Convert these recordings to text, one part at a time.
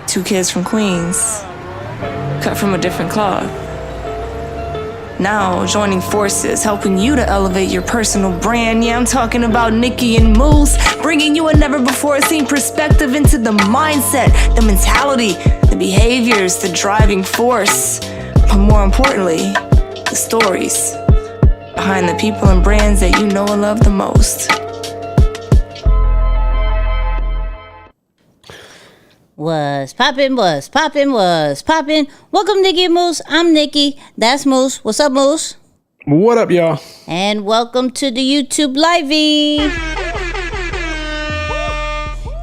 Two kids from Queens, cut from a different cloth. Now joining forces, helping you to elevate your personal brand. Yeah, I'm talking about Nicky and Moose, bringing you a never-before-seen perspective into the mindset, the mentality, the behaviors, the driving force, but more importantly, the stories behind the people and brands that you know and love the most. Was poppin'. Welcome, Nicky and Moose. I'm Nicky. That's Moose. What's up, Moose? What up, y'all? And welcome to the YouTube Livey.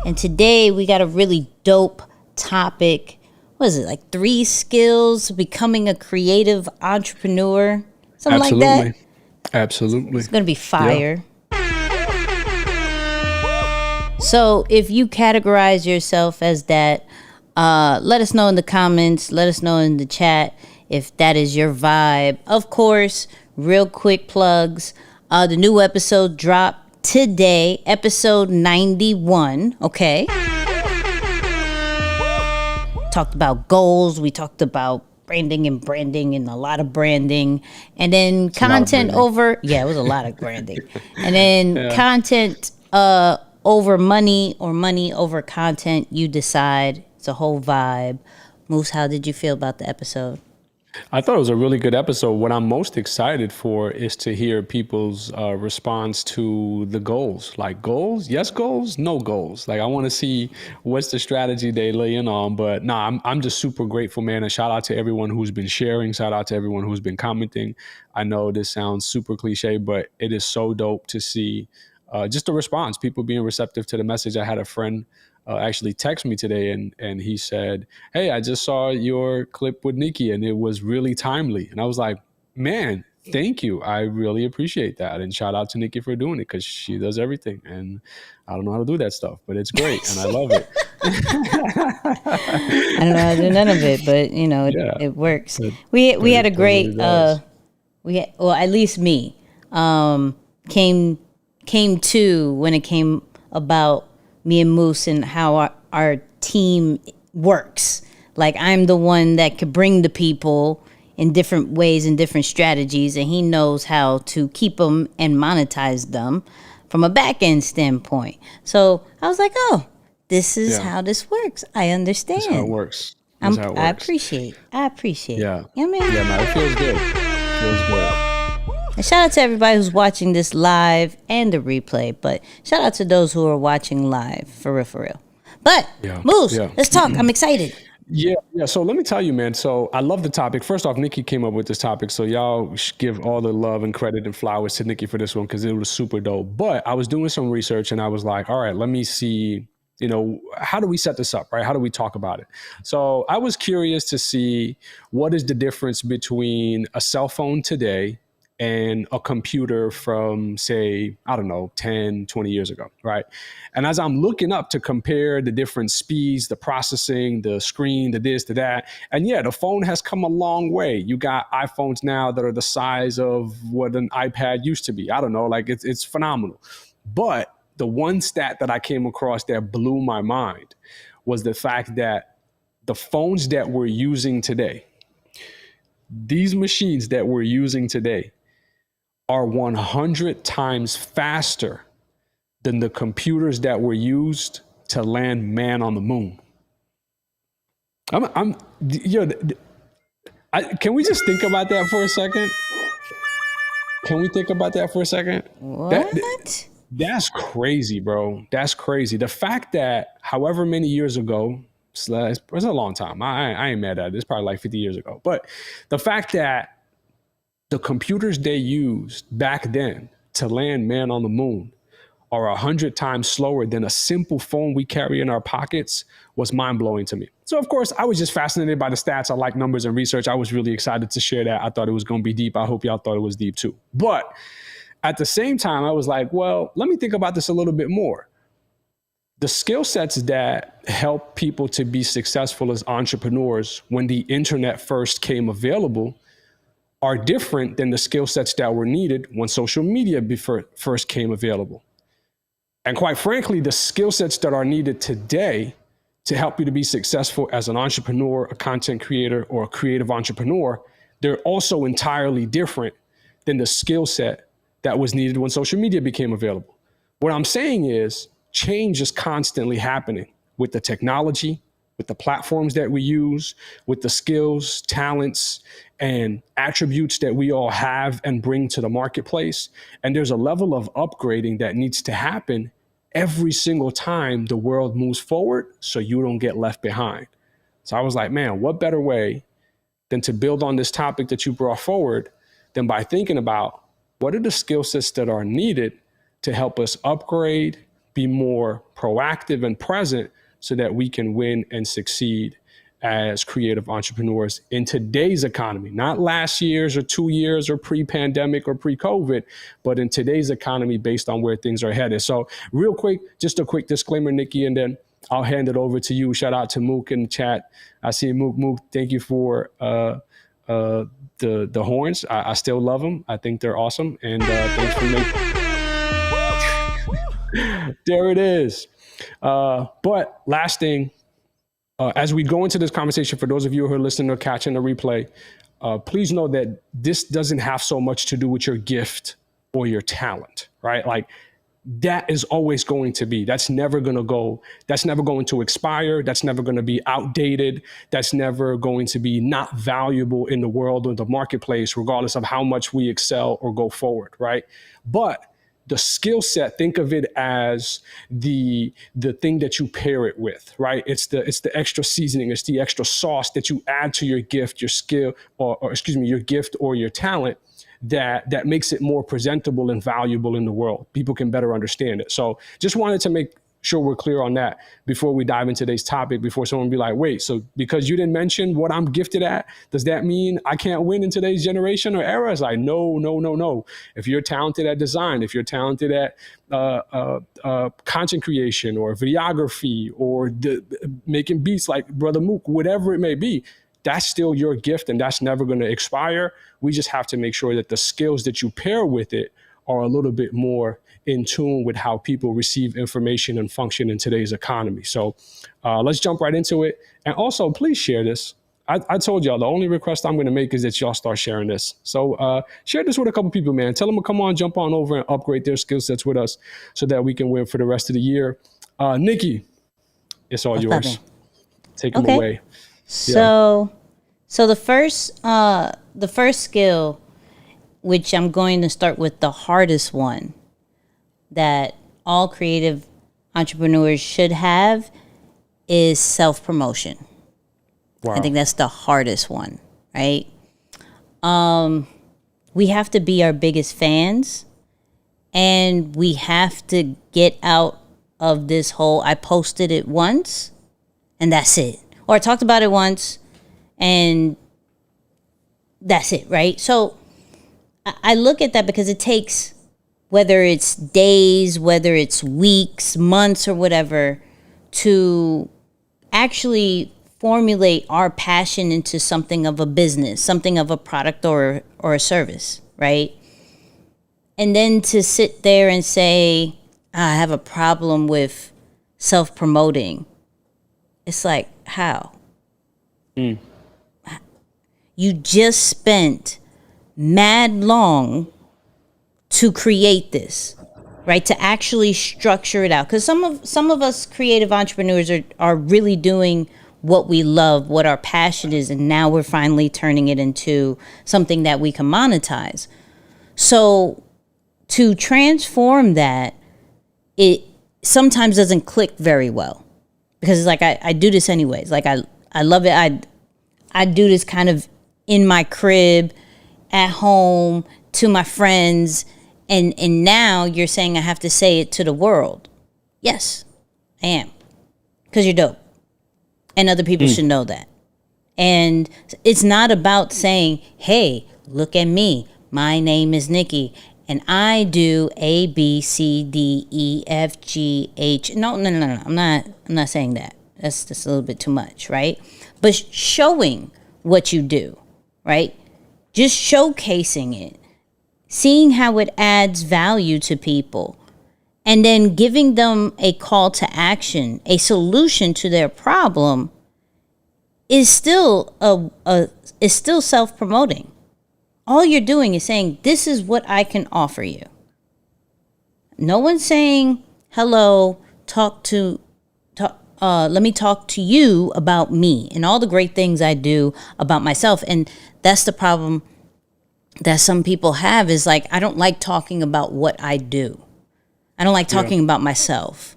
And today we got a really dope topic. What is it, like 3 skills becoming a creative entrepreneur? Something like that? Absolutely. It's going to be fire. Yeah. So if you categorize yourself as that, let us know in the comments. Let us know in the chat if that is your vibe. Of course, real quick plugs. The new episode dropped today, episode 91. Okay. Talked about goals. We talked about branding and a lot of branding. And then content over. Yeah, it was a lot of branding. And then content over money or money over content, you decide. It's a whole vibe. Moose, how did you feel about the episode? I thought it was a really good episode. What I'm most excited for is to hear people's response to the goals. Like goals? Yes goals? No goals. Like I want to see what's the strategy they lay in on. But I'm just super grateful, man. And shout out to everyone who's been sharing. Shout out to everyone who's been commenting. I know this sounds super cliche, but it is so dope to see just a response, people being receptive to the message. I had a friend actually text me today and he said, "Hey, I just saw your clip with Nicky and it was really timely." And I was like, man, thank you. I really appreciate that. And shout out to Nicky for doing it because she does everything. And I don't know how to do that stuff, but it's great. And I love it. I don't know how to do none of it, but you know, it works. We had a great, at least me, came to when it came about me and Moose and how our team works. Like I'm the one that could bring the people in different ways and different strategies, and he knows how to keep them and monetize them from a back end standpoint. So I was like, oh, this is how this works. I understand. That's how it works. I appreciate. Yeah. Yeah, man. Yeah, no, it feels good. It feels good. And shout out to everybody who's watching this live and the replay, but shout out to those who are watching live, for real. But, Moose, let's talk. I'm excited. Yeah. So let me tell you, man. So I love the topic. First off, Nicky came up with this topic. So y'all give all the love and credit and flowers to Nicky for this one because it was super dope. But I was doing some research and I was like, all right, let me see, how do we set this up, right? How do we talk about it? So I was curious to see what is the difference between a cell phone today and a computer from, say, I don't know, 10, 20 years ago, right? And as I'm looking up to compare the different speeds, the processing, the screen, the this, the that, and the phone has come a long way. You got iPhones now that are the size of what an iPad used to be. I don't know, like it's phenomenal. But the one stat that I came across that blew my mind was the fact that the phones that we're using today, these machines that we're using today, are 100 times faster than the computers that were used to land man on the moon. Can we just think about that for a second? Can we think about that for a second? What? That's crazy, bro. That's crazy. The fact that however many years ago, it's a long time. I ain't mad at it. It's probably like 50 years ago. But the fact that the computers they used back then to land man on the moon are 100 times slower than a simple phone we carry in our pockets was mind-blowing to me. So, of course, I was just fascinated by the stats. I like numbers and research. I was really excited to share that. I thought it was going to be deep. I hope y'all thought it was deep too. But at the same time, I was like, well, let me think about this a little bit more. The skill sets that help people to be successful as entrepreneurs when the internet first came available are different than the skill sets that were needed when social media first came available. And quite frankly, the skill sets that are needed today to help you to be successful as an entrepreneur, a content creator, or a creative entrepreneur, they're also entirely different than the skill set that was needed when social media became available. What I'm saying is change is constantly happening with the technology, with the platforms that we use, with the skills, talents, and attributes that we all have and bring to the marketplace. And there's a level of upgrading that needs to happen every single time the world moves forward so you don't get left behind. So I was like, man, what better way than to build on this topic that you brought forward than by thinking about what are the skill sets that are needed to help us upgrade, be more proactive and present so that we can win and succeed as creative entrepreneurs in today's economy, not last year's or 2 years or pre-pandemic or pre-COVID, but in today's economy based on where things are headed. So real quick, just a quick disclaimer, Nicky, and then I'll hand it over to you. Shout out to Mook in the chat. I see Mook. Mook, thank you for the horns. I still love them. I think they're awesome. And thanks for making. There it is. But last thing, as we go into this conversation, for those of you who are listening or catching the replay, please know that this doesn't have so much to do with your gift or your talent, right? Like that is always going to be, that's never going to go, that's never going to expire. That's never going to be outdated. That's never going to be not valuable in the world or the marketplace, regardless of how much we excel or go forward, right? But the skill set, think of it as the thing that you pair it with, right? It's the extra seasoning, it's the extra sauce that you add to your gift, your skill, or excuse me, your gift or your talent that makes it more presentable and valuable in the world. People can better understand it. So just wanted to make sure we're clear on that before we dive into today's topic, before someone be like, wait, so because you didn't mention what I'm gifted at, does that mean I can't win in today's generation or era? It's like, no. If you're talented at design, if you're talented at content creation or videography or making beats like Brother Mook, whatever it may be, that's still your gift and that's never going to expire. We just have to make sure that the skills that you pair with it are a little bit more in tune with how people receive information and function in today's economy. So let's jump right into it. And also, please share this. I told y'all the only request I'm going to make is that y'all start sharing this. So share this with a couple people, man. Tell them to come on, jump on over and upgrade their skill sets with us so that we can win for the rest of the year. Nicky, it's all yours. Take them away. So the first skill, which I'm going to start with the hardest one that all creative entrepreneurs should have, is self-promotion. Wow. I think that's the hardest one, right? We have to be our biggest fans, and we have to get out of this whole, I posted it once and that's it. Or I talked about it once and that's it, right? So I look at that because it takes, whether it's days, whether it's weeks, months, or whatever, to actually formulate our passion into something of a business, something of a product or a service, right? And then to sit there and say, I have a problem with self-promoting. It's like, how? You just spent mad long to create this, right? To actually structure it out. Because some of us creative entrepreneurs are really doing what we love, what our passion is, and now we're finally turning it into something that we can monetize. So to transform that, it sometimes doesn't click very well. Because it's like, I do this anyways. Like, I love it. I do this kind of in my crib, at home, to my friends. And now you're saying I have to say it to the world. Yes, I am. Because you're dope. And other people should know that. And it's not about saying, hey, look at me. My name is Nicky. And I do A, B, C, D, E, F, G, H. No. I'm not saying that. That's just a little bit too much, right? But showing what you do, right? Just showcasing it. Seeing how it adds value to people. and then giving them a call to action, a solution to their problem, is still self-promoting. All you're doing is saying, this is what I can offer you. No one's saying, hello, let me talk to you about me and all the great things I do about myself. And that's the problem that some people have, is like, I don't like talking about what I do. I don't like talking about myself.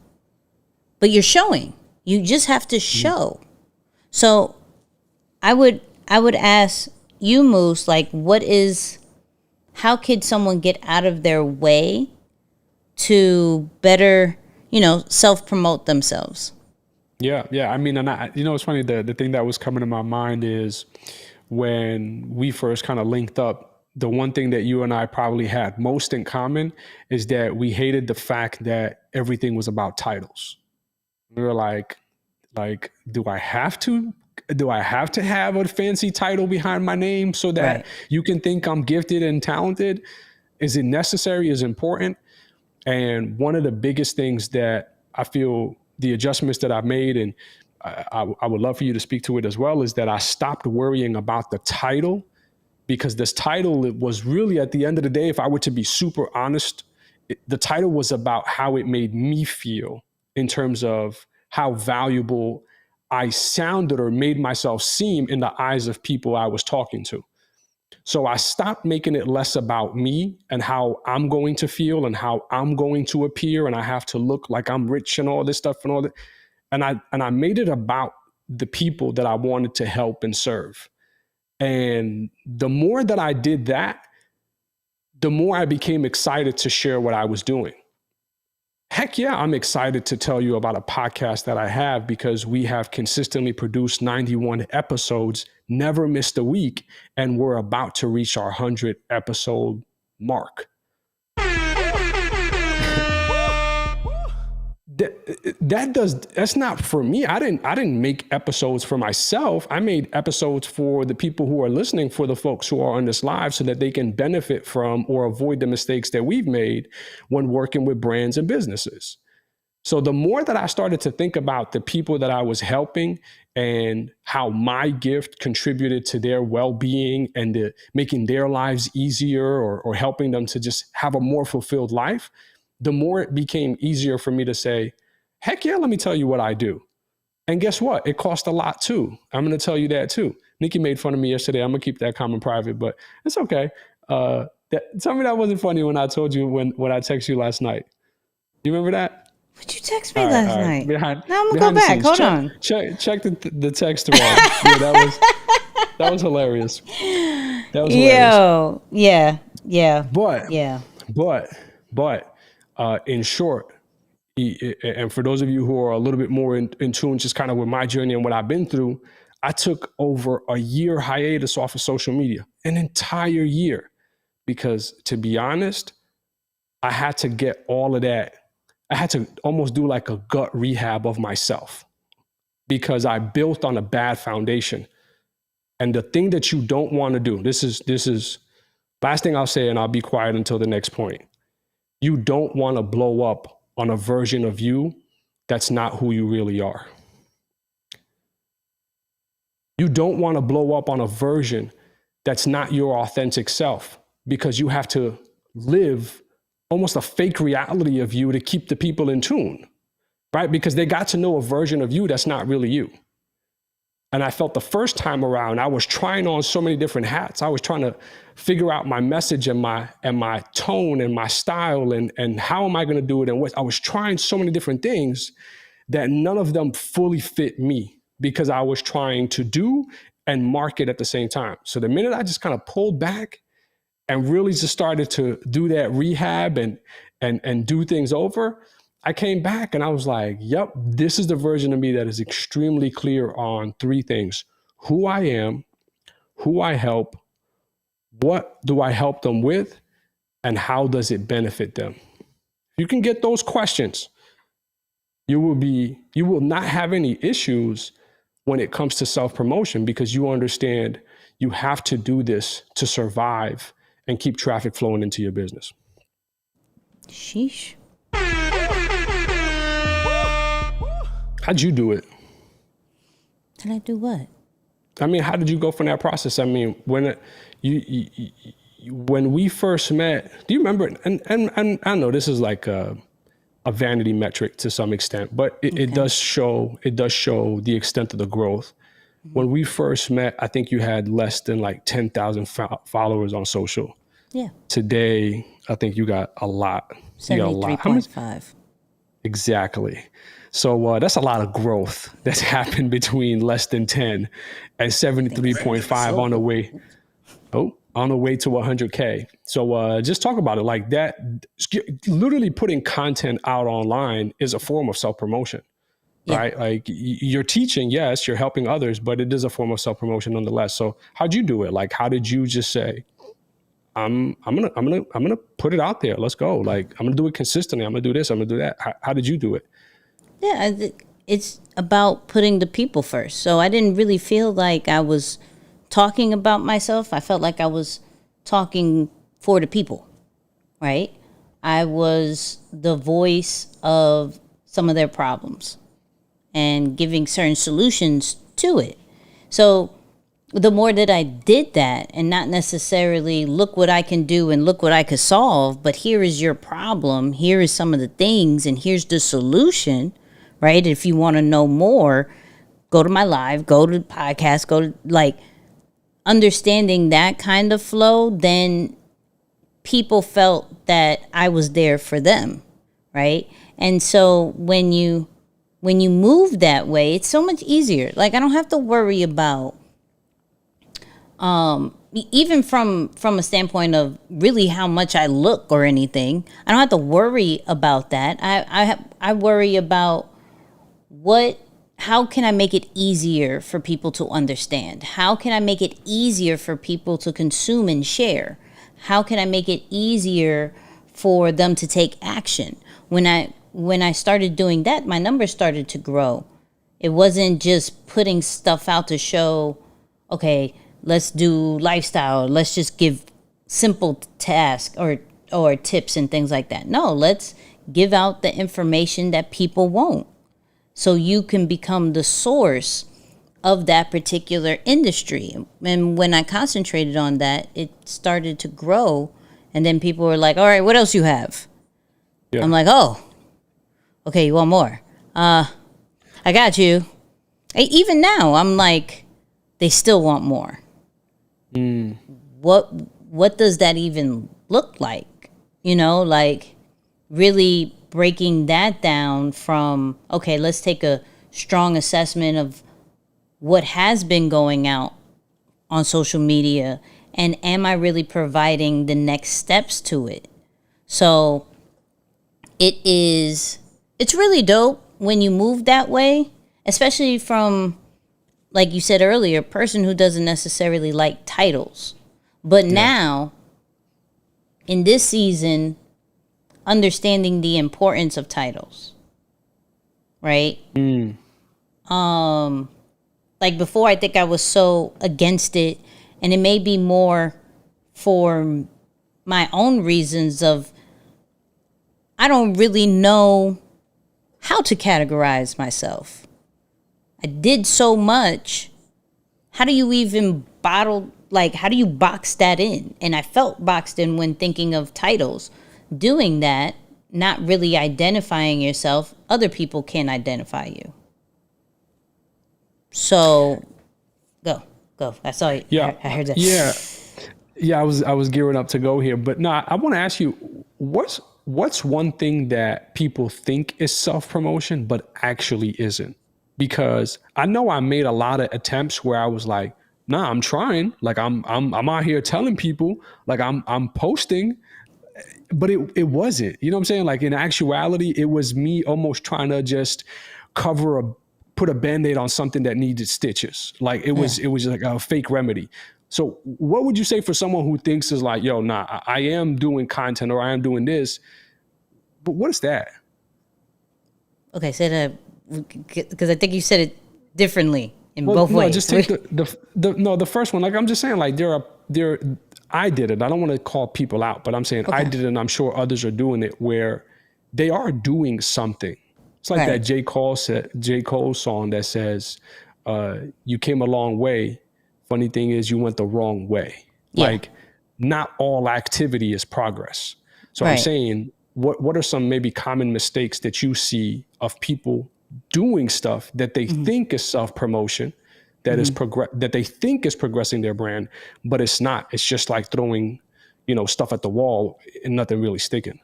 But you're showing. You just have to show. So I would ask you, Moose, like, how could someone get out of their way to better, self-promote themselves? Yeah. I mean, and it's funny, the thing that was coming to my mind is when we first kind of linked up, the one thing that you and I probably had most in common is that we hated the fact that everything was about titles. We were like, do I have to have a fancy title behind my name so that you can think I'm gifted and talented? Is it necessary? Is it important? And one of the biggest things that I feel, the adjustments that I've made, and I would love for you to speak to it as well, is that I stopped worrying about the title, because this title, it was really, at the end of the day, if I were to be super honest, the title was about how it made me feel in terms of how valuable I sounded or made myself seem in the eyes of people I was talking to. So I stopped making it less about me and how I'm going to feel and how I'm going to appear, and I have to look like I'm rich and all this stuff and all that. And I made it about the people that I wanted to help and serve. And the more that I did that, the more I became excited to share what I was doing. Heck yeah, I'm excited to tell you about a podcast that I have, because we have consistently produced 91 episodes, never missed a week, and we're about to reach our 100 episode mark. That's not for me. I didn't make episodes for myself. I made episodes for the people who are listening, for the folks who are on this live, so that they can benefit from or avoid the mistakes that we've made when working with brands and businesses. So the more that I started to think about the people that I was helping and how my gift contributed to their well-being and making their lives easier, or helping them to just have a more fulfilled life, the more it became easier for me to say, heck yeah, let me tell you what I do. And guess what? It cost a lot too. I'm going to tell you that too. Nicky made fun of me yesterday. I'm going to keep that comment private, but it's okay. Tell me that wasn't funny when I told you when I texted you last night. You remember that? Would you text me last night? Now I'm going to go back. Hold on. Check the text thread. Yeah, that was hilarious. That was hilarious. Yeah. But in short, and for those of you who are a little bit more in tune just kind of with my journey and what I've been through, I took over a year hiatus off of social media, an entire year, because to be honest, I had to get all of that. I had to almost do like a gut rehab of myself, because I built on a bad foundation. And the thing that you don't want to do, this is last thing I'll say, and I'll be quiet until the next point. You don't want to blow up on a version of you that's not who you really are. You don't want to blow up on a version that's not your authentic self, because you have to live almost a fake reality of you to keep the people in tune, right? Because they got to know a version of you that's not really you. And I felt the first time around, I was trying on so many different hats. I was trying to figure out my message and my tone and my style and how am I going to do it? And what I was trying so many different things that none of them fully fit me, because I was trying to do and market at the same time. So the minute I just kind of pulled back and really just started to do that rehab and do things over, I came back and I was like, yep, this is the version of me that is extremely clear on three things: who I am, who I help, what do I help them with, and how does it benefit them? If you can get those questions, you will not have any issues when it comes to self-promotion, because you understand you have to do this to survive and keep traffic flowing into your business. Sheesh. How'd you do it? Did I do what? I mean, how did you go from that process? I mean, when we first met, do you remember? And I know this is like a vanity metric to some extent, but it does show the extent of the growth. When we first met, I think you had less than like 10,000 followers on social. Yeah. Today, I think you got a lot. You got a lot. 73.5. Exactly. So that's a lot of growth that's happened between less than 10 and 73.5 on the way. On the way to 100K. So just talk about it like that. Literally putting content out online is a form of self-promotion, right? Like you're teaching, yes, you're helping others, but it is a form of self-promotion nonetheless. So how'd you do it? Like, how did you just say, I'm gonna put it out there. Let's go. Like, I'm gonna do it consistently. I'm gonna do this. I'm gonna do that. How did you do it? Yeah, it's about putting the people first. So I didn't really feel like I was talking about myself. I felt like I was talking for the people, right? I was the voice of some of their problems and giving certain solutions to it. So the more that I did that, and not necessarily look what I can do and look what I could solve, but here is your problem, here is some of the things, and here's the solution, right? If you want to know more, go to my live, go to the podcast, go to like understanding that kind of flow, then people felt that I was there for them, right? And so when you move that way, it's so much easier. Like, I don't have to worry about even from a standpoint of really how much I look or anything. I don't have to worry about that. I worry about how can I make it easier for people to understand? How can I make it easier for people to consume and share? How can I make it easier for them to take action? When I started doing that, my numbers started to grow. It wasn't just putting stuff out to show, okay, let's do lifestyle. Let's just give simple tasks or tips and things like that. No, let's give out the information that people won't, so you can become the source of that particular industry. And when I concentrated on that, it started to grow. And then people were like, all right, what else you have? Yeah. I'm like, oh, okay, you want more? I got you. Even now, I'm like, they still want more. What does that even look like? You know, like really breaking that down from, okay, let's take a strong assessment of what has been going out on social media, and am I really providing the next steps to it? So it's really dope when you move that way, especially from, like you said earlier, a person who doesn't necessarily like titles. But now, in this season, understanding the importance of titles, right? Like before, I think I was so against it, and it may be more for my own reasons of I don't really know how to categorize myself. I did so much. How do you even how do you box that in? And I felt boxed in when thinking of titles. Doing that, not really identifying yourself, other people can identify you. So, go. I saw you. Yeah, I heard that. Yeah. I was gearing up to go here, but no, I want to ask you, what's one thing that people think is self-promotion but actually isn't? Because I know I made a lot of attempts where I was like, nah, I'm trying. Like I'm out here telling people, like I'm posting, but it wasn't. You know what I'm saying? Like in actuality, it was me almost trying to just put a Band-Aid on something that needed stitches. Like it was like a fake remedy. So what would you say for someone who thinks is like, yo, nah, I am doing content or I am doing this, but what is that? Okay, say that, because I think you said it differently in both ways. Just take the first one. Like I'm just saying, like I did it. I don't want to call people out, but I'm saying I did it, and I'm sure others are doing it, where they are doing something It's like Right. that J. Cole song that says, you came a long way. Funny thing is you went the wrong way. Yeah. Like, not all activity is progress. So I'm Right. saying, what are some maybe common mistakes that you see of people doing stuff that they think is self-promotion, that is that they think is progressing their brand, but it's not. It's just like throwing, stuff at the wall and nothing really sticking.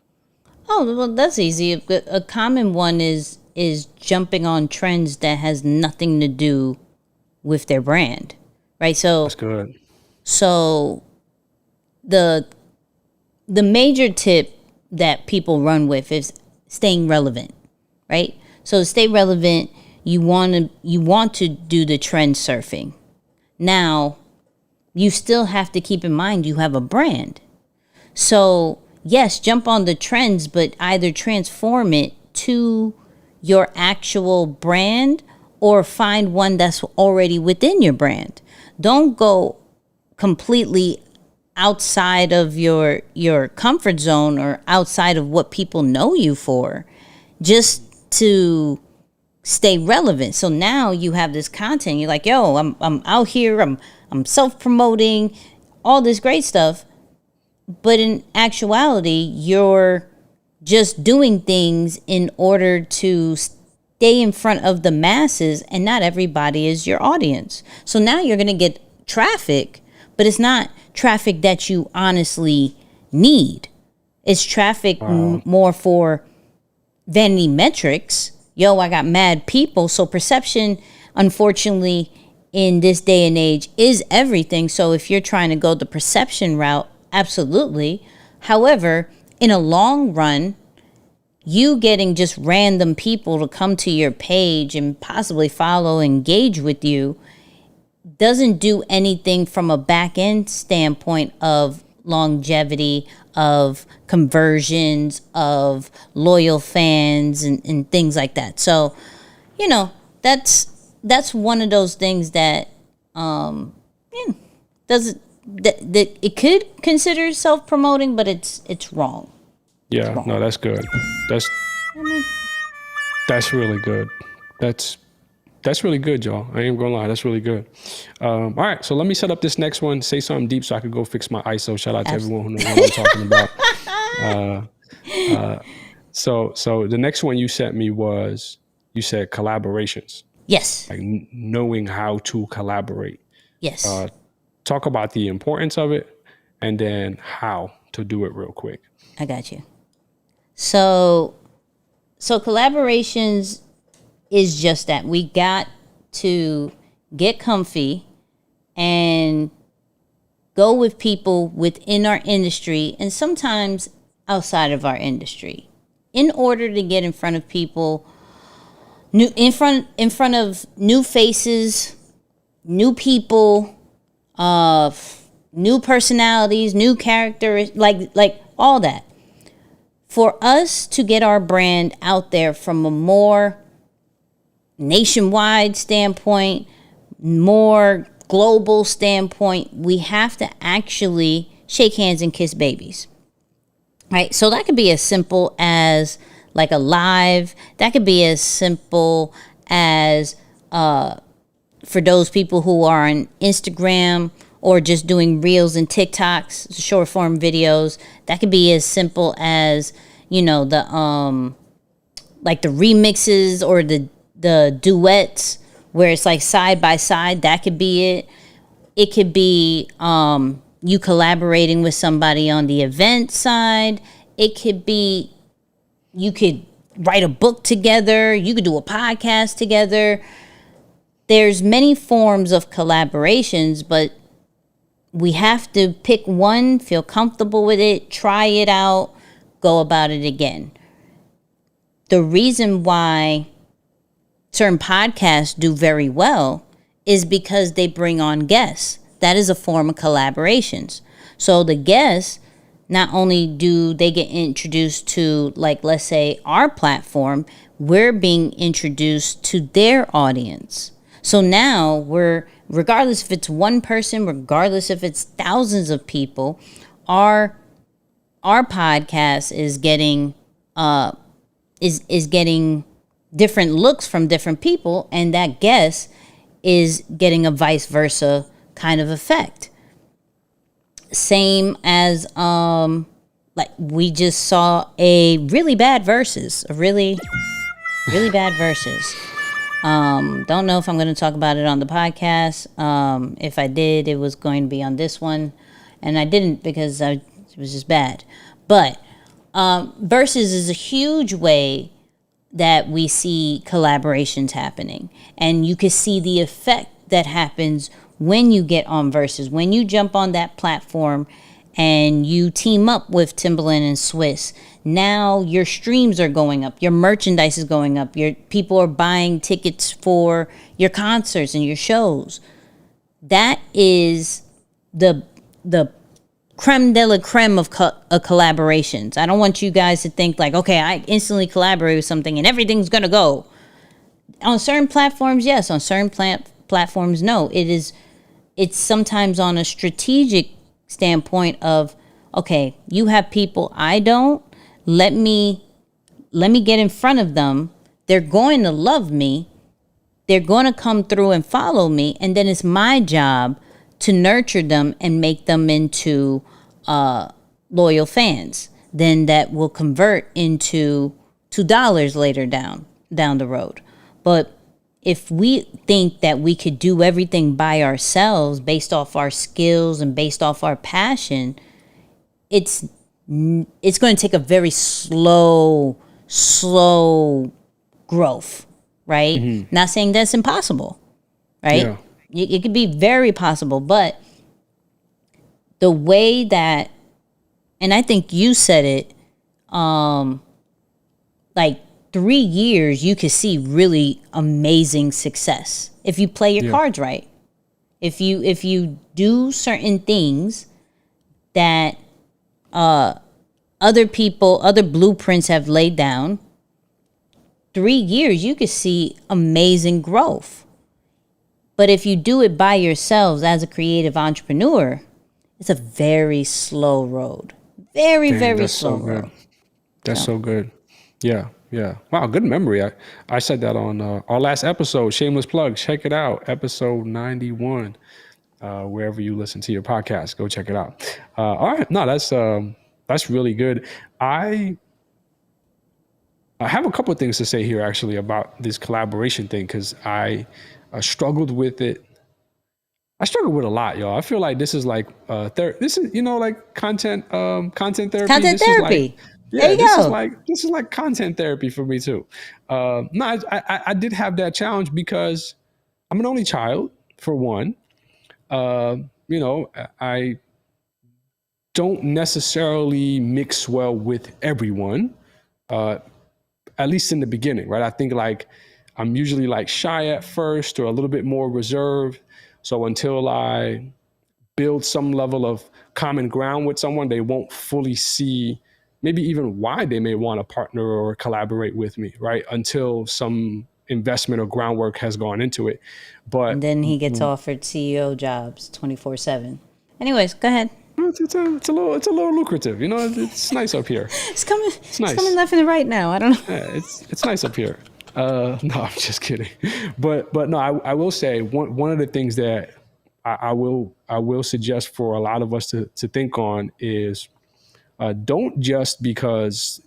Oh, well, that's easy. A common one is jumping on trends that has nothing to do with their brand, right? That's good. So the major tip that people run with is staying relevant, right? So to stay relevant, you want to do the trend surfing. Now, you still have to keep in mind you have a brand. So, yes, jump on the trends, but either transform it to your actual brand or find one that's already within your brand. Don't go completely outside of your comfort zone or outside of what people know you for just to stay relevant. So now you have this content. You're like, yo, I'm out here, I'm self-promoting, all this great stuff. But in actuality, you're just doing things in order to stay in front of the masses, and not everybody is your audience. So now you're going to get traffic, but it's not traffic that you honestly need. It's traffic more for vanity metrics. Yo, I got mad people. So perception, unfortunately, in this day and age is everything. So if you're trying to go the perception route, absolutely. However, in a long run, you getting just random people to come to your page and possibly follow, engage with you, doesn't do anything from a back end standpoint of longevity, of conversions, of loyal fans, and things like that. So, that's one of those things that doesn't that it could consider self-promoting, but it's wrong. Yeah, it's wrong. No, that's good. That's really good. That's really good, y'all. I ain't gonna lie, that's really good. All right, so let me set up this next one. Say something deep so I could go fix my ISO. Shout out to everyone who knows what I'm talking about. So the next one you sent me was, you said collaborations. Yes. Like knowing how to collaborate. Yes. Talk about the importance of it and then how to do it real quick. I got you. So collaborations is just that. We got to get comfy and go with people within our industry and sometimes outside of our industry in order to get in front of people, in front of new faces, new people, new personalities, new characters, like all that. For us to get our brand out there from a more nationwide standpoint, more global standpoint, we have to actually shake hands and kiss babies. Right? So that could be as simple as like a live. That could be as simple as for those people who are on Instagram or just doing reels and TikToks, short form videos. That could be as simple as, the like the remixes or the duets where it's like side by side. That could be it. It could be you collaborating with somebody on the event side. It could be you could write a book together. You could do a podcast together. There's many forms of collaborations, but we have to pick one, feel comfortable with it, try it out, go about it again. The reason why certain podcasts do very well is because they bring on guests. That is a form of collaborations. So the guests, not only do they get introduced to, like, let's say our platform, we're being introduced to their audience. So now regardless if it's one person, regardless if it's thousands of people, our podcast is getting is getting different looks from different people, and that guest is getting a vice versa kind of effect. Same as like we just saw a really bad versus, a really bad versus. Don't know if I'm going to talk about it on the podcast. If I did, it was going to be on this one, and I didn't because it was just bad. But versus is a huge way that we see collaborations happening, and you can see the effect that happens when you get on versus, when you jump on that platform and you team up with Timbaland and Swiss. Now your streams are going up, your merchandise is going up, your people are buying tickets for your concerts and your shows. That is the creme de la creme of collaborations. I don't want you guys to think like, okay, I instantly collaborate with something and everything's gonna go. On certain platforms, yes. On certain platforms, no. It's sometimes on a strategic standpoint of, okay, you have people I don't. Let me get in front of them. They're going to love me. They're going to come through and follow me, and then it's my job to nurture them and make them into loyal fans. Then that will convert into $2 later down the road. But if we think that we could do everything by ourselves based off our skills and based off our passion, it's going to take a very slow growth, right? Mm-hmm. Not saying that's impossible, right? Yeah. It could be very possible, but the way that, and I think you said it, like 3 years, you could see really amazing success if you play your cards right. If you do certain things that other blueprints have laid down, 3 years, you could see amazing growth. But if you do it by yourselves as a creative entrepreneur, it's a very slow road. Very slow road. That's so good. Yeah. Wow, good memory. I said that on our last episode, shameless plug, check it out, episode 91. Wherever you listen to your podcast, go check it out. All right, no, that's really good. I have a couple of things to say here actually about this collaboration thing, because I struggled with it. I struggle with a lot, y'all. I feel like this is like this is like content therapy. Content therapy. There you go. This is like content therapy for me too. No, I did have that challenge because I'm an only child, for one. I don't necessarily mix well with everyone, at least in the beginning, right? I think like I'm usually like shy at first or a little bit more reserved. So until I build some level of common ground with someone, they won't fully see maybe even why they may want to partner or collaborate with me, right? Until some investment or groundwork has gone into it. And then he gets offered CEO jobs 24/7. Anyways, go ahead. It's a little lucrative, It's nice up here. It's coming. It's nice. It's coming left and right now. I don't know. Yeah, it's nice up here. No, I'm just kidding. But no, I will say one of the things that I will suggest for a lot of us to think on is don't just because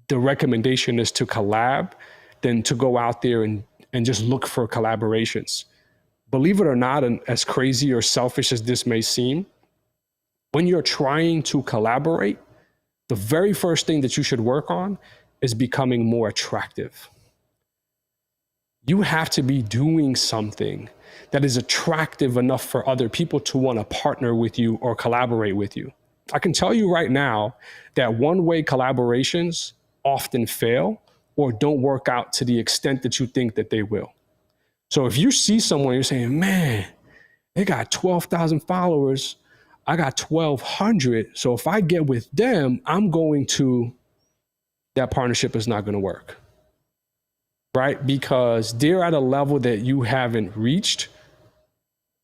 the recommendation is to collab, then to go out there and just look for collaborations. Believe it or not, and as crazy or selfish as this may seem, when you're trying to collaborate, the very first thing that you should work on is becoming more attractive. You have to be doing something that is attractive enough for other people to want to partner with you or collaborate with you. I can tell you right now that one-way collaborations often fail or don't work out to the extent that you think that they will. So if you see someone, you're saying, man, they got 12,000 followers, I got 1,200. So if I get with them, that partnership is not going to work, right? Because they're at a level that you haven't reached.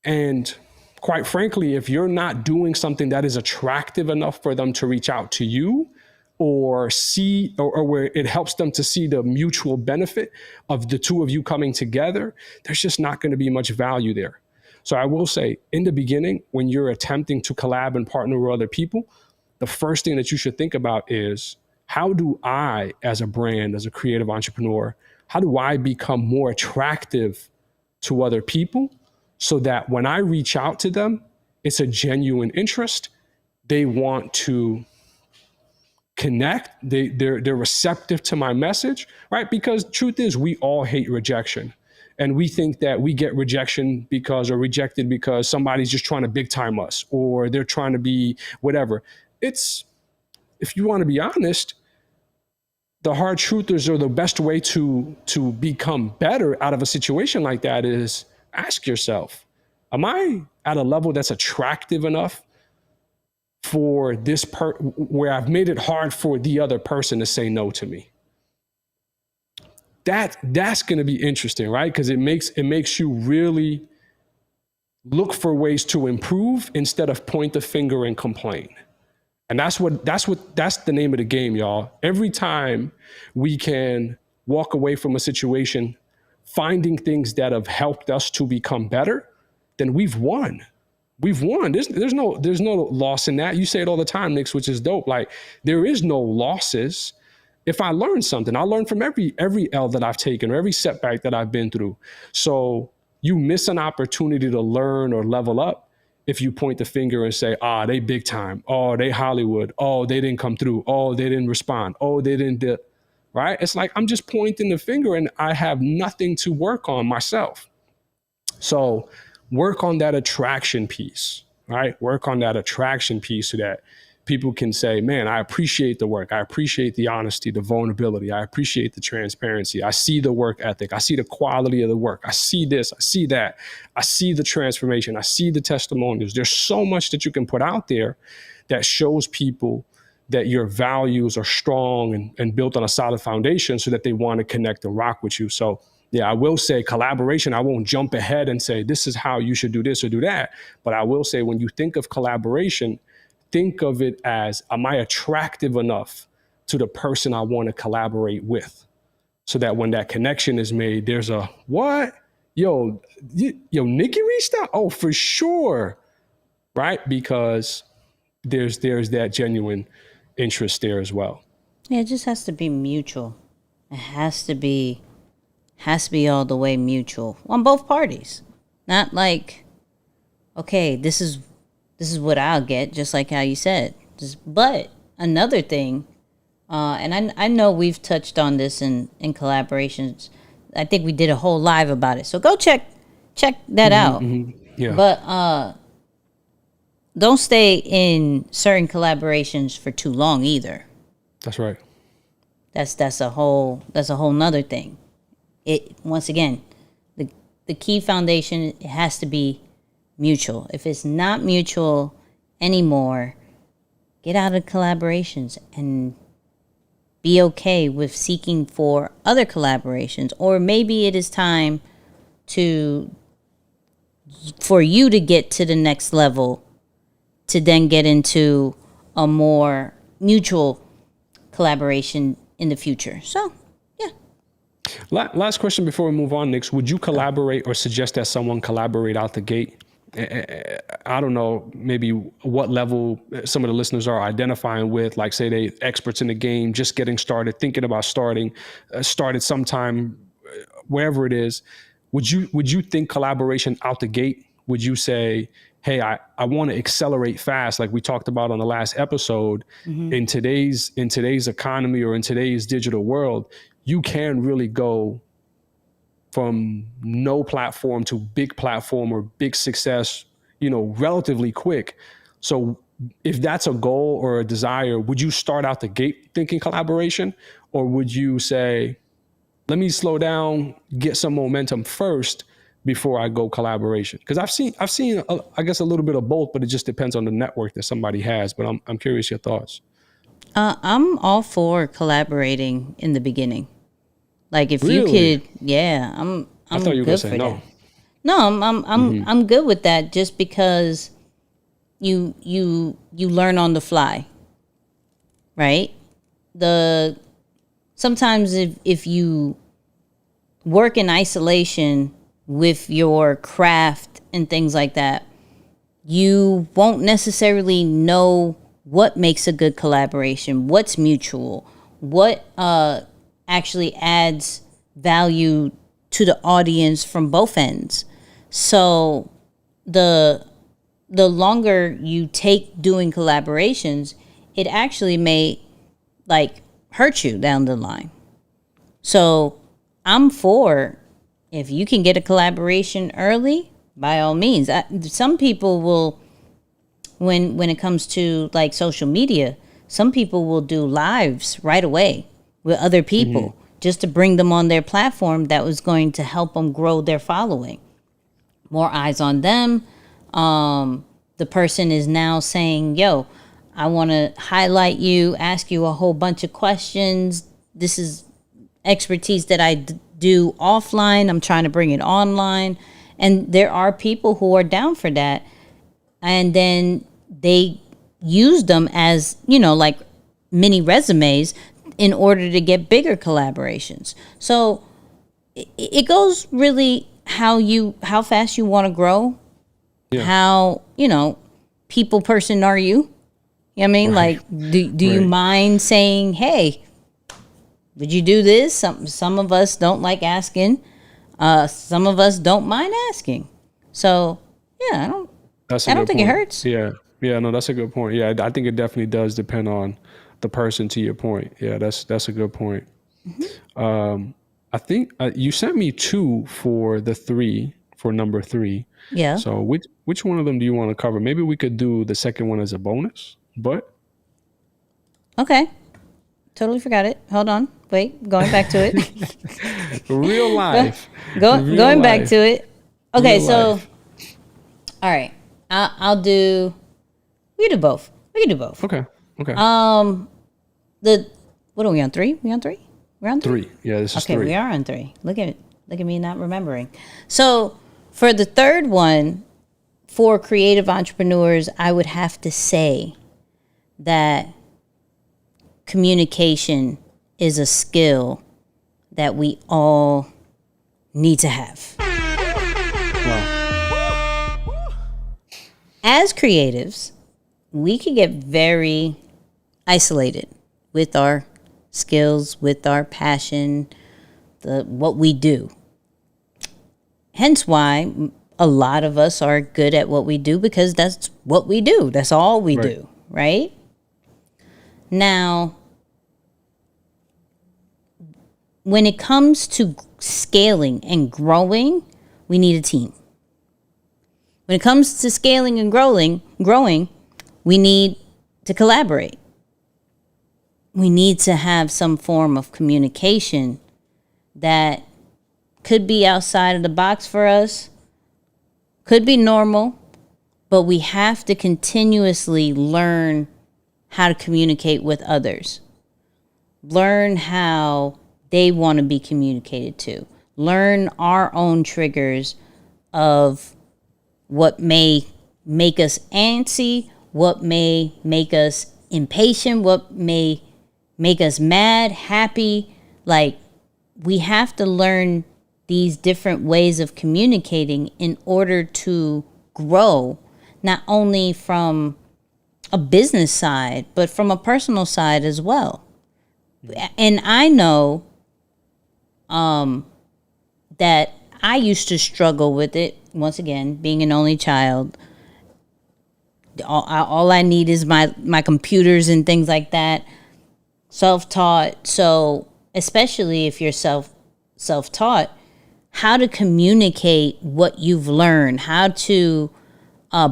And quite frankly, if you're not doing something that is attractive enough for them to reach out to you, or see, or where it helps them to see the mutual benefit of the two of you coming together, there's just not going to be much value there. So I will say, in the beginning, when you're attempting to collab and partner with other people, the first thing that you should think about is, how do I, as a brand, as a creative entrepreneur, how do I become more attractive to other people so that when I reach out to them, it's a genuine interest. They want to connect. They're receptive to my message, right? Because truth is, we all hate rejection. And we think that we get rejection because, or rejected because somebody's just trying to big time us, or they're trying to be whatever. It's, if you want to be honest, the hard truth is, or the best way to become better out of a situation like that is ask yourself, am I at a level that's attractive enough for this where I've made it hard for the other person to say no to me? That's going to be interesting, right? Because it makes you really look for ways to improve instead of point the finger and complain. And that's the name of the game, y'all. Every time we can walk away from a situation, finding things that have helped us to become better, then we've won. We've won. There's no loss in that. You say it all the time, Nix, which is dope. Like, there is no losses. If I learn something, I learn from every L that I've taken or every setback that I've been through. So you miss an opportunity to learn or level up if you point the finger and say, they big time. Oh, they Hollywood. Oh, they didn't come through. Oh, they didn't respond. Oh, they didn't do, right? It's like, I'm just pointing the finger and I have nothing to work on myself. So work on that attraction piece, right? Work on that attraction piece so that people can say, man, I appreciate the work. I appreciate the honesty, the vulnerability. I appreciate the transparency. I see the work ethic. I see the quality of the work. I see this. I see that. I see the transformation. I see the testimonials. There's so much that you can put out there that shows people that your values are strong and built on a solid foundation so that they want to connect and rock with you. So yeah, I will say collaboration. I won't jump ahead and say, this is how you should do this or do that. But I will say, when you think of collaboration, think of it as, am I attractive enough to the person I want to collaborate with? So that when that connection is made, there's a, what? Yo, Nicky reached out? Oh, for sure. Right? Because there's that genuine interest there as well. Yeah, it just has to be mutual. It has to be all the way mutual on both parties. Not like, okay, this is what I'll get, just like how you said. But another thing, and I know we've touched on this in collaborations. I think we did a whole live about it. So go check that out. Mm-hmm. Yeah. But don't stay in certain collaborations for too long either. That's right. That's a whole nother thing. It, once again, the key foundation, it has to be mutual. If it's not mutual anymore, get out of collaborations and be okay with seeking for other collaborations. Or maybe it is time for you to get to the next level to then get into a more mutual collaboration in the future. So, yeah. Last question before we move on, Nix. Would you collaborate or suggest that someone collaborate out the gate? I don't know, maybe what level some of the listeners are identifying with, like say they experts in the game, just getting started, thinking about started sometime, wherever it is. Would you think collaboration out the gate? Would you say, hey, I want to accelerate fast, like we talked about on the last episode? Mm-hmm. In today's economy or in today's digital world, you can really go from no platform to big platform or big success, relatively quick. So if that's a goal or a desire, would you start out the gate thinking collaboration, or would you say, let me slow down, get some momentum first before I go collaboration? Because I've seen I guess a little bit of both, but it just depends on the network that somebody has. But I'm curious your thoughts. I'm all for collaborating in the beginning. Like if Really? You could, yeah, I'm I thought you were good gonna say for no. that. No, I'm good with that, just because you learn on the fly, right? sometimes if you work in isolation with your craft and things like that, you won't necessarily know what makes a good collaboration, what's mutual, what actually adds value to the audience from both ends. So the longer you take doing collaborations, it actually may like hurt you down the line. So I'm for, if you can get a collaboration early, by all means. Some people will, when it comes to like social media, some people will do lives right away with other people just to bring them on their platform that was going to help them grow their following. More eyes on them. The person is now saying, yo, I want to highlight you, ask you a whole bunch of questions. This is expertise that I do offline. I'm trying to bring it online. And there are people who are down for that. And then they use them as, like mini resumes in order to get bigger collaborations. So it goes really how fast you want to grow, how, people person are you? You know what I mean? Right. Like, do you mind saying, hey, would you do this? Some of us don't like asking. Some of us don't mind asking. So, yeah, I don't think it hurts. Yeah. Yeah, no, that's a good point. Yeah, I think it definitely does depend on the person, to your point. Yeah, that's a good point. I think you sent me 2 for number 3. Yeah. So which one of them do you want to cover? Maybe we could do the second one as a bonus, but Okay. Totally forgot it. Hold on. Wait, going back to it. real life. Going back to it. Okay, Real so life. all right. I'll do. We can do both. Okay. What are we on? 3? We on 3? We're on 3. 3. Yeah, this is Okay, 3. we are on 3. Look at me not remembering. So for the third one, for creative entrepreneurs, I would have to say that communication is a skill that we all need to have. Wow. As creatives, we can get very isolated with our skills, with our passion, what we do. Hence why a lot of us are good at what we do, because that's what we do. That's all we do, right? Now, when it comes to scaling and growing, we need a team. When it comes to scaling and growing, we need to collaborate. We need to have some form of communication that could be outside of the box for us, could be normal, but we have to continuously learn how to communicate with others. Learn how they want to be communicated to. Learn our own triggers of what may make us antsy, what may make us impatient, what may make us mad, happy. Like, we have to learn these different ways of communicating in order to grow, not only from a business side, but from a personal side as well. And I know that I used to struggle with it. Once again, being an only child, all I need is my computers and things like that. Self-taught. So especially if you're self-taught, how to communicate what you've learned, how to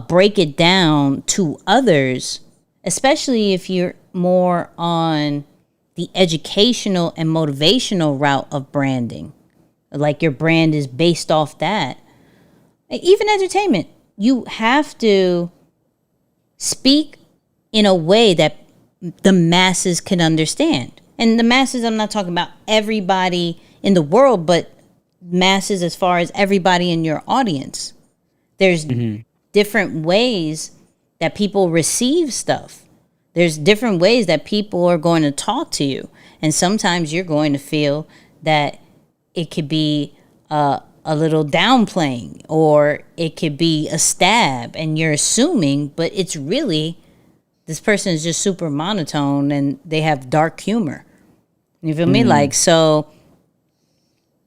break it down to others, especially if you're more on the educational and motivational route of branding. Like, your brand is based off that. Even entertainment, you have to speak in a way that the masses can understand. And the masses, I'm not talking about everybody in the world, but masses as far as everybody in your audience. There's different ways that people receive stuff. There's different ways that people are going to talk to you. And sometimes you're going to feel that it could be a little downplaying, or it could be a stab, and you're assuming, but it's really, this person is just super monotone and they have dark humor. You feel me? Like, so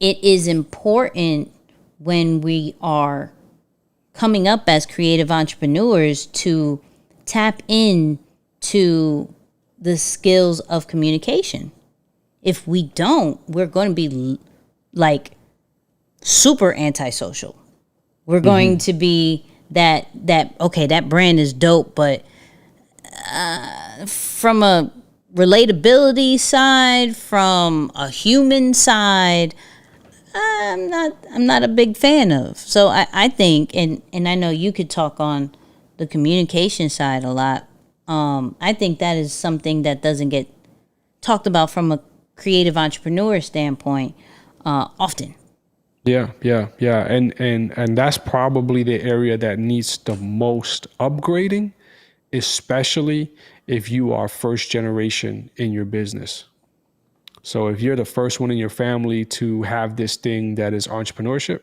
it is important when we are coming up as creative entrepreneurs to tap into the skills of communication. If we don't, we're going to be like super antisocial. We're going to be that okay, that brand is dope, but from a relatability side, from a human side, I'm not a big fan of. So I think, and I know you could talk on the communication side a lot. I think that is something that doesn't get talked about from a creative entrepreneur standpoint often. Yeah. And that's probably the area that needs the most upgrading, especially if you are first generation in your business. So if you're the first one in your family to have this thing that is entrepreneurship,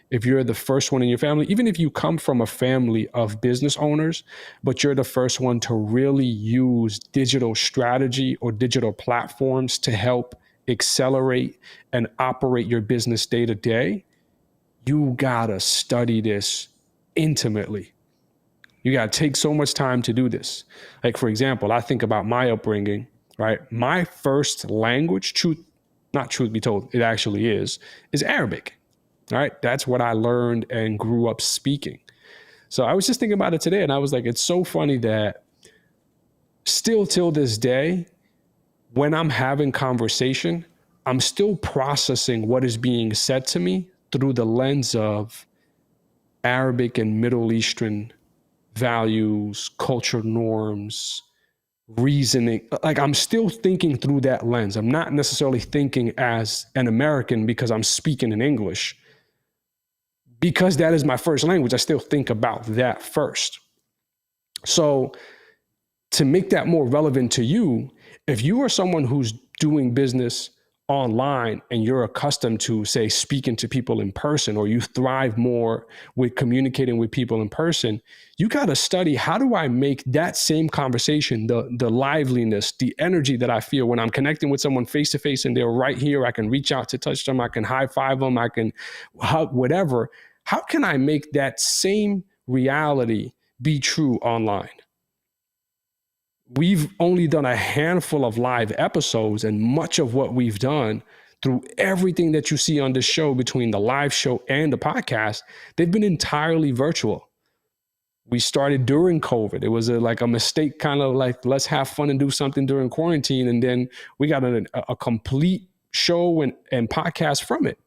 if you're the first one in your family, even if you come from a family of business owners, but you're the first one to really use digital strategy or digital platforms to help accelerate and operate your business day to day, you gotta study this intimately. You gotta take so much time to do this. Like, for example, I think about my upbringing, right? My first language, not truth be told, it actually is Arabic. All right. That's what I learned and grew up speaking. So I was just thinking about it today, and I was like, it's so funny that still till this day, when I'm having conversation, I'm still processing what is being said to me through the lens of Arabic and Middle Eastern values, culture norms, reasoning. Like, I'm still thinking through that lens. I'm not necessarily thinking as an American because I'm speaking in English. Because that is my first language, I still think about that first. So to make that more relevant to you, if you are someone who's doing business online and you're accustomed to, say, speaking to people in person, or you thrive more with communicating with people in person, you got to study, how do I make that same conversation, the liveliness, the energy that I feel when I'm connecting with someone face to face and they're right here, I can reach out to touch them, I can high five them, I can hug, whatever. How can I make that same reality be true online? We've only done a handful of live episodes, and much of what we've done through everything that you see on this show, between the live show and the podcast, they've been entirely virtual. We started during COVID. It was like a mistake, kind of like, let's have fun and do something during quarantine. And then we got a complete show and podcast from it.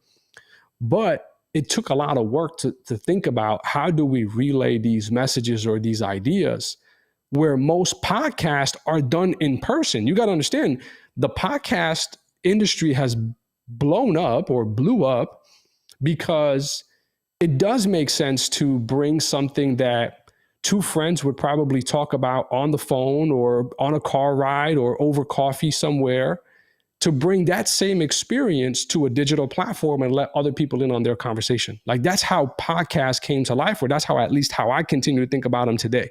But it took a lot of work to think about, how do we relay these messages or these ideas, where most podcasts are done in person. You got to understand, the podcast industry has blown up or blew up because it does make sense to bring something that two friends would probably talk about on the phone or on a car ride or over coffee somewhere, to bring that same experience to a digital platform and let other people in on their conversation. Like, that's how podcasts came to life, or that's how, at least how I continue to think about them today.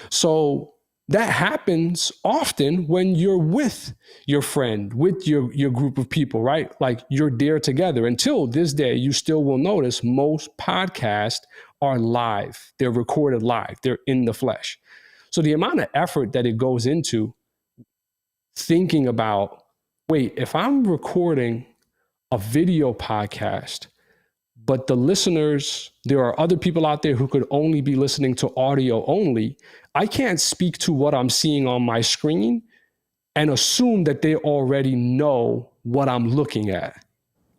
So that happens often when you're with your friend, with your group of people, right? Like, you're there together. Until this day, you still will notice most podcasts are live. They're recorded live. They're in the flesh. So the amount of effort that it goes into thinking about, wait, if I'm recording a video podcast, but the listeners, there are other people out there who could only be listening to audio only, I can't speak to what I'm seeing on my screen and assume that they already know what I'm looking at.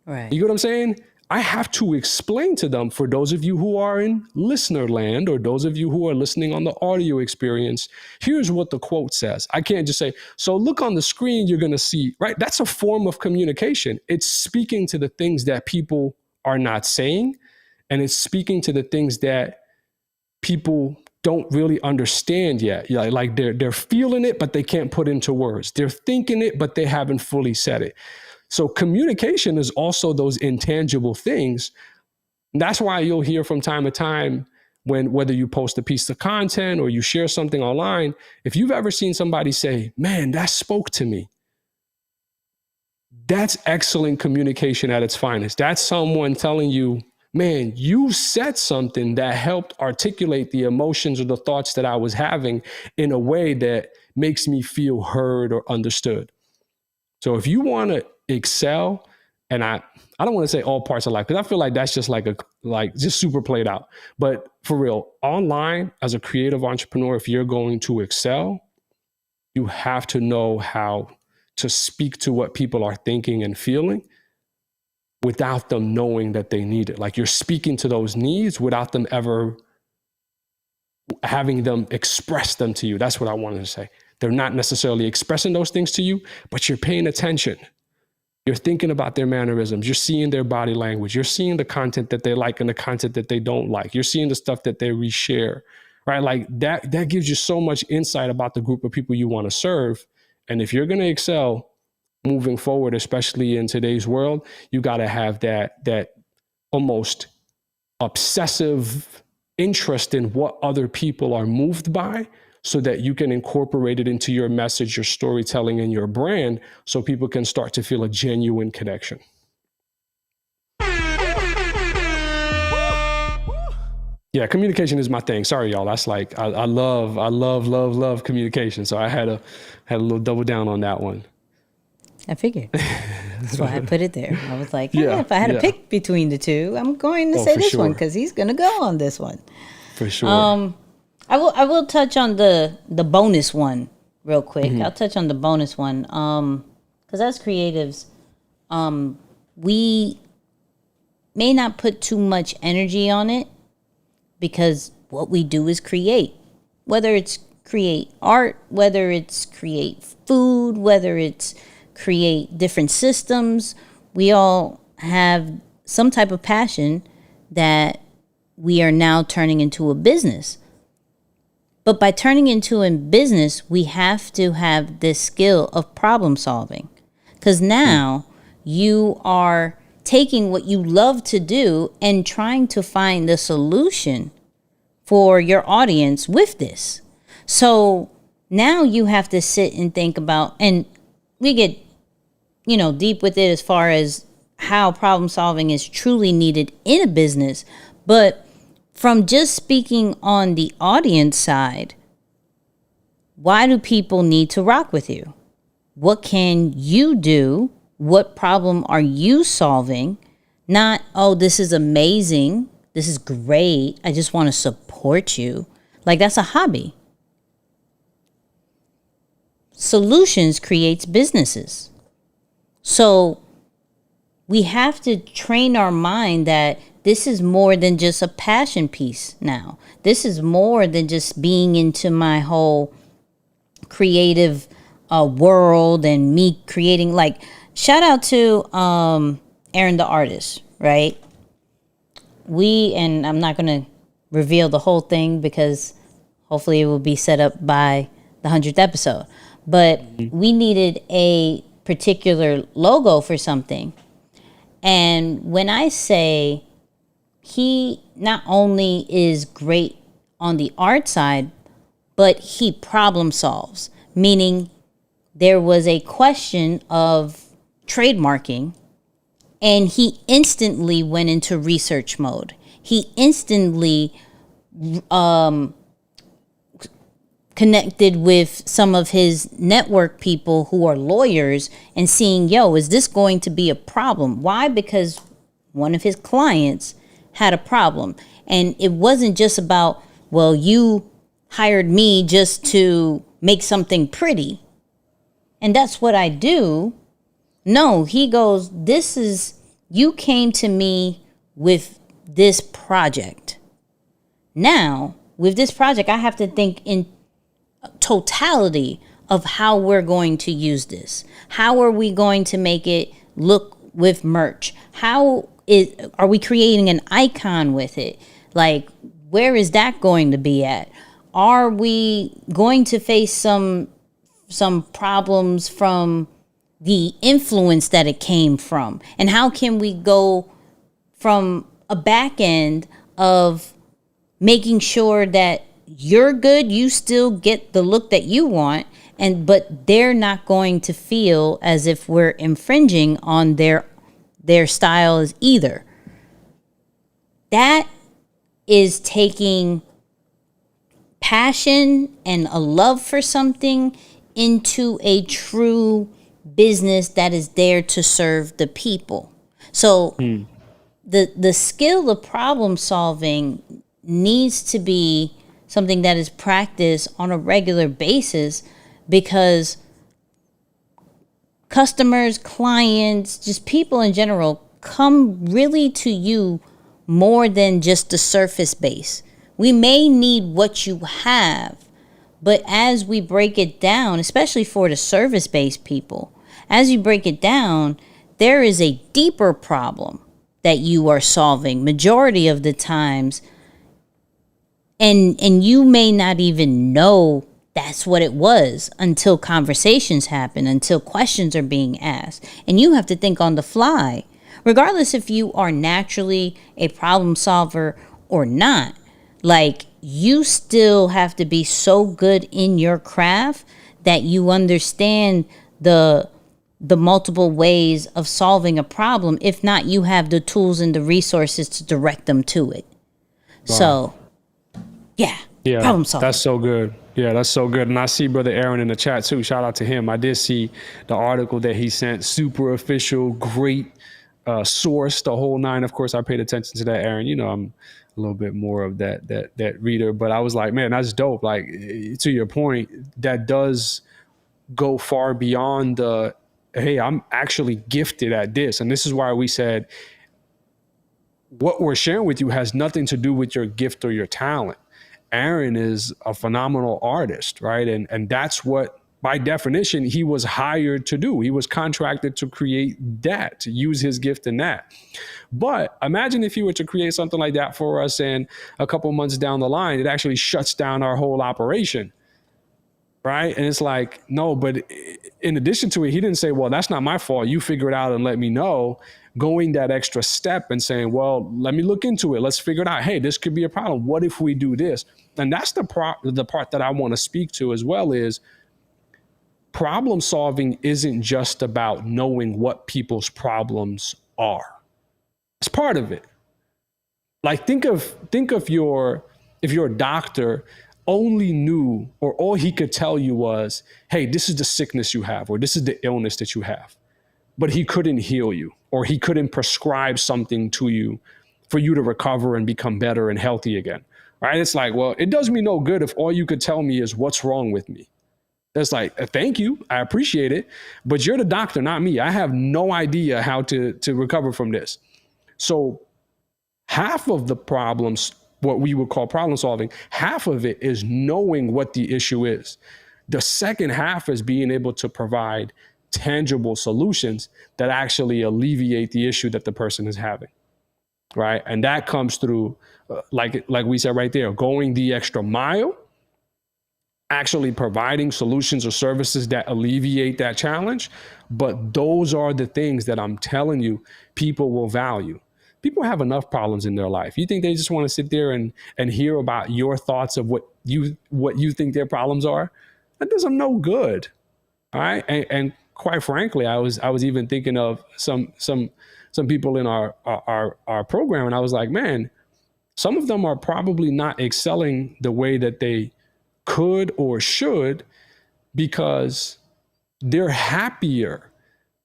Right. You get what I'm saying? I have to explain to them, for those of you who are in listener land, or those of you who are listening on the audio experience, here's what the quote says. I can't just say, so look on the screen, you're going to see, right? That's a form of communication. It's speaking to the things that people are not saying, and it's speaking to the things that people don't really understand yet. Like they're feeling it, but they can't put into words. They're thinking it, but they haven't fully said it. So communication is also those intangible things. That's why you'll hear from time to time whether you post a piece of content or you share something online, if you've ever seen somebody say, man, that spoke to me, that's excellent communication at its finest. That's someone telling you, man, you said something that helped articulate the emotions or the thoughts that I was having in a way that makes me feel heard or understood. So if you want to excel, and I don't want to say all parts of life, because I feel like that's just just super played out. But for real, online as a creative entrepreneur, if you're going to excel, you have to know how to speak to what people are thinking and feeling without them knowing that they need it. Like you're speaking to those needs without them ever having them express them to you. That's what I wanted to say. They're not necessarily expressing those things to you, but you're paying attention. You're thinking about their mannerisms. You're seeing their body language. You're seeing the content that they like and the content that they don't like. You're seeing the stuff that they reshare, right? Like that gives you so much insight about the group of people you want to serve. And if you're going to excel moving forward, especially in today's world, you got to have that almost obsessive interest in what other people are moved by, so that you can incorporate it into your message, your storytelling, and your brand, so people can start to feel a genuine connection. Yeah, communication is my thing. Sorry, y'all. That's like I love communication. So I had a little double down on that one. I figured. That's why I put it there. I was like, if I had to pick between the two, I'm going to say this one because he's going to go on this one. For sure. I will touch on the bonus one real quick. I'll touch on the bonus one. Because as creatives, we may not put too much energy on it because what we do is create. Whether it's create art, whether it's create food, whether it's create different systems, we all have some type of passion that we are now turning into a business. But by turning into a business, we have to have this skill of problem solving. Because now you are taking what you love to do and trying to find the solution for your audience with this. So now you have to sit and think about, and we get, deep with it as far as how problem solving is truly needed in a business. But from just speaking on the audience side, why do people need to rock with you? What can you do? What problem are you solving? Not, oh, this is amazing. This is great. I just want to support you. Like that's a hobby. Solutions creates businesses. So we have to train our mind that this is more than just a passion piece now. This is more than just being into my whole creative world and me creating. Like, shout out to Aaron the artist, right? And I'm not going to reveal the whole thing because hopefully it will be set up by the 100th episode. But we needed a particular logo for something. And when I say he not only is great on the art side, but he problem solves, meaning there was a question of trademarking and he instantly went into research mode. He instantly connected with some of his network people who are lawyers and seeing, is this going to be a problem? Why? Because one of his clients had a problem. And it wasn't just about, well, you hired me just to make something pretty. And that's what I do. No, he goes, you came to me with this project. Now, with this project, I have to think in totality of how we're going to use this. How are we going to make it look with merch? Are we creating an icon with it? Like, where is that going to be at? are we going to face some problems from the influence that it came from? And how can we go from a back end of making sure that you're good, you still get the look that you want, but they're not going to feel as if we're infringing on their styles either. That is taking passion and a love for something into a true business that is there to serve the people. So the skill of problem solving needs to be something that is practiced on a regular basis, because customers, clients, just people in general come really to you more than just the surface base. We may need what you have, but as we break it down, especially for the service-based people, as you break it down, there is a deeper problem that you are solving majority of the times, and you may not even know that's what it was until conversations happen, until questions are being asked, and you have to think on the fly, regardless if you are naturally a problem solver or not. Like, you still have to be so good in your craft that you understand the multiple ways of solving a problem. If not, you have the tools and the resources to direct them to it. Wow. So, yeah, problem solving. That's so good. Yeah, that's so good. And I see Brother Aaron in the chat too. Shout out to him. I did see the article that he sent. Super official, great source, the whole nine. Of course, I paid attention to that, Aaron. You know, I'm a little bit more of that reader, but I was like, man, that's dope. Like, to your point, that does go far beyond the, hey, I'm actually gifted at this. And this is why we said what we're sharing with you has nothing to do with your gift or your talent. Aaron is a phenomenal artist, right? And that's what, by definition, he was hired to do. He was contracted to create that, to use his gift in that. But imagine if you were to create something like that for us, and a couple months down the line, it actually shuts down our whole operation, right? And it's like, no, but in addition to it, he didn't say, well, that's not my fault. You figure it out and let me know. Going that extra step and saying, well, let me look into it. Let's figure it out. Hey, this could be a problem. What if we do this? And that's the part that I want to speak to as well, is problem solving isn't just about knowing what people's problems are. It's part of it. Like, think of if your doctor only knew, or all he could tell you was, hey, this is the sickness you have, or this is the illness that you have, but he couldn't heal you, or he couldn't prescribe something to you for you to recover and become better and healthy again, right? It's like, well, it does me no good if all you could tell me is what's wrong with me. It's like, thank you, I appreciate it, but you're the doctor, not me. I have no idea how to recover from this. So half of the problems, what we would call problem solving, half of it is knowing what the issue is. The second half is being able to provide tangible solutions that actually alleviate the issue that the person is having, right? And that comes through, like we said right there, going the extra mile, actually providing solutions or services that alleviate that challenge. But those are the things that I'm telling you people will value. People have enough problems in their life. You think they just want to sit there and hear about your thoughts of what you think their problems are? That does them no good. All right. And quite frankly, I was even thinking of some people in our program, and I was like, man, some of them are probably not excelling the way that they could or should, because they're happier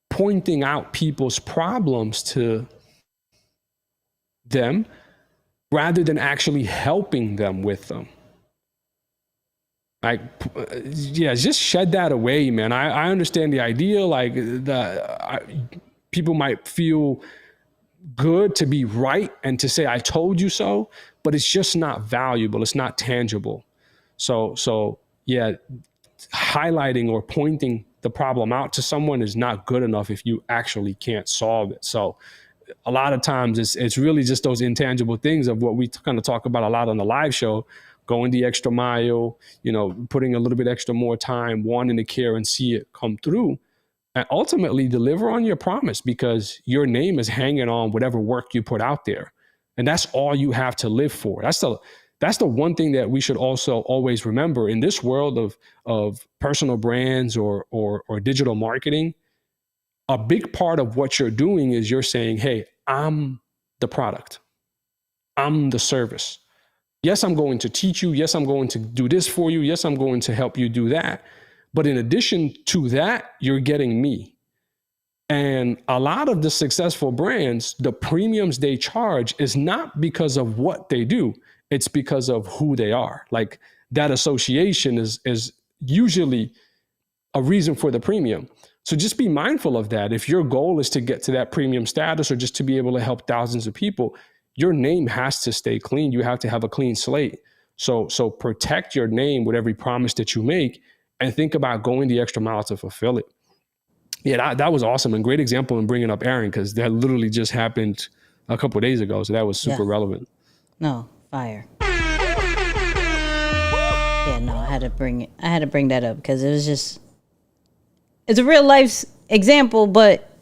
pointing out people's problems to them rather than actually helping them with them. Like, yeah, just shed that away, man. I understand the idea. Like, people might feel good to be right and to say, I told you so, but it's just not valuable. It's not tangible. So yeah, highlighting or pointing the problem out to someone is not good enough if you actually can't solve it. So a lot of times it's really just those intangible things of what we kind of talk about a lot on the live show, going the extra mile, putting a little bit extra more time, wanting to care and see it come through, and ultimately deliver on your promise, because your name is hanging on whatever work you put out there. And that's all you have to live for. That's the one thing that we should also always remember in this world of personal brands or digital marketing. A big part of what you're doing is you're saying, hey, I'm the product. I'm the service. Yes, I'm going to teach you. Yes, I'm going to do this for you. Yes, I'm going to help you do that. But in addition to that, you're getting me. And a lot of the successful brands, the premiums they charge is not because of what they do. It's because of who they are. Like, that association is usually a reason for the premium. So just be mindful of that. If your goal is to get to that premium status or just to be able to help thousands of people, your name has to stay clean. You have to have a clean slate. So protect your name with every promise that you make, and think about going the extra mile to fulfill it. Yeah, that was awesome, and great example in bringing up Aaron, because that literally just happened a couple of days ago. So that was super relevant. No, fire. Yeah, no, I had to bring that up because it's a real life example, but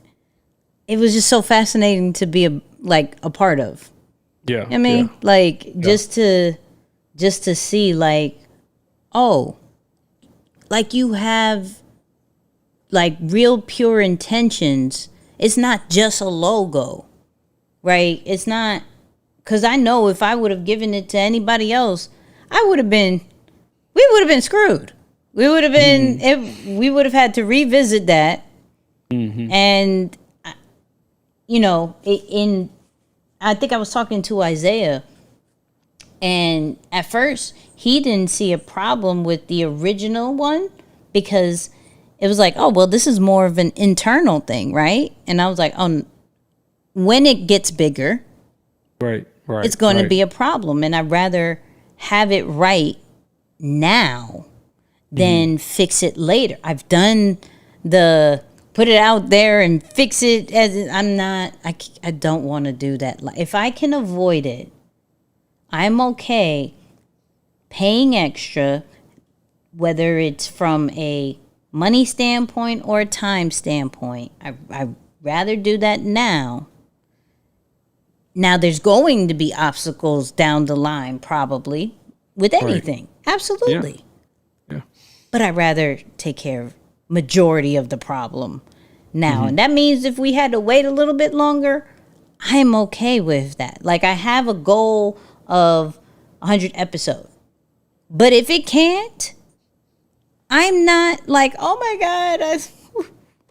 it was just so fascinating to be a part of. Yeah. I mean, just to see you have real pure intentions. It's not just a logo, right? It's not, because I know if I would have given it to anybody else, we would have been screwed. We would have been, we would have had to revisit that. Mm-hmm. And, I think I was talking to Isaiah, and at first he didn't see a problem with the original one because it was like, oh, well, this is more of an internal thing, right? And I was like, oh, when it gets bigger, right, it's going to be a problem. And I'd rather have it right now than fix it later. I've done the put it out there and fix it. I don't want to do that. If I can avoid it, I'm okay paying extra, whether it's from a money standpoint or a time standpoint. I'd rather do that now. Now, there's going to be obstacles down the line, probably, with anything. Right. Absolutely. Yeah. But I'd rather take care of majority of the problem now. Mm-hmm. And that means if we had to wait a little bit longer, I'm okay with that. I have a goal of 100 episodes. But if it can't, I'm not oh my God,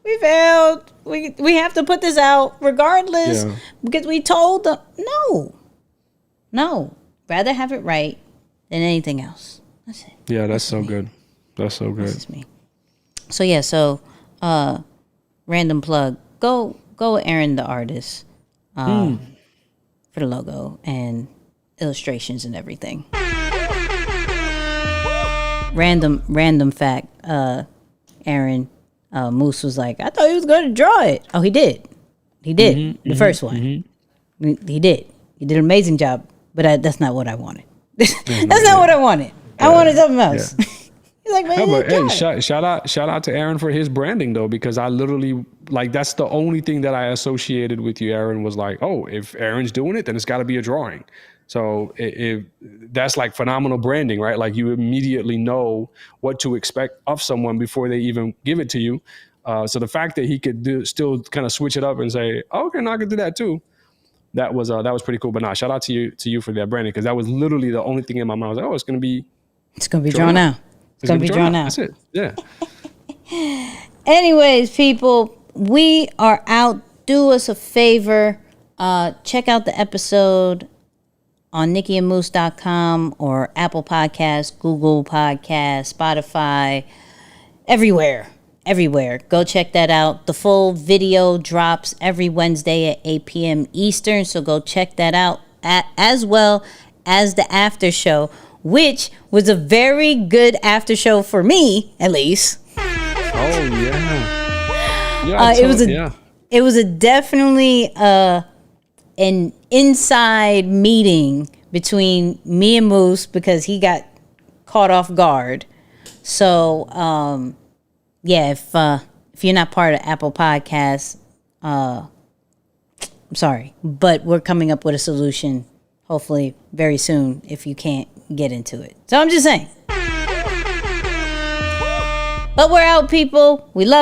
we failed. We have to put this out regardless because we told them. No. Rather have it right than anything else. That's it. Yeah, that's so good. That's so good. This is me. So random plug. Go Aaron the artist for the logo and illustrations and everything. Random fact. Aaron Moose was like, I thought he was going to draw it. Oh, he did. The first one. Mm-hmm. He did. He did an amazing job. But that's not what I wanted. That's not what I wanted. I wanted something else. Yeah. He's like, man, shout out to Aaron for his branding though, because I literally that's the only thing that I associated with you, Aaron, was if Aaron's doing it, then it's got to be a drawing. So that's phenomenal branding, right? You immediately know what to expect of someone before they even give it to you. So the fact that he could still kind of switch it up and say, oh, okay, I can do that too. That was pretty cool. But shout out to you for that branding, because that was literally the only thing in my mind. I was like, oh, it's going to be drawn out. It's going to be drawn out. That's it. Yeah. Anyways, people, we are out. Do us a favor. Check out the episode on nickyandmoose.com or Apple Podcasts, Google Podcasts, Spotify, everywhere. Go check that out. The full video drops every Wednesday at 8 p.m. Eastern, so go check that out, as well as the after show, which was a very good after show for me, at least. Oh, it was definitely an inside meeting between me and Moose because he got caught off guard. So, yeah, if you're not part of Apple Podcasts, I'm sorry, but we're coming up with a solution, hopefully very soon, if you can't get into it. So I'm just saying. But we're out, people. We love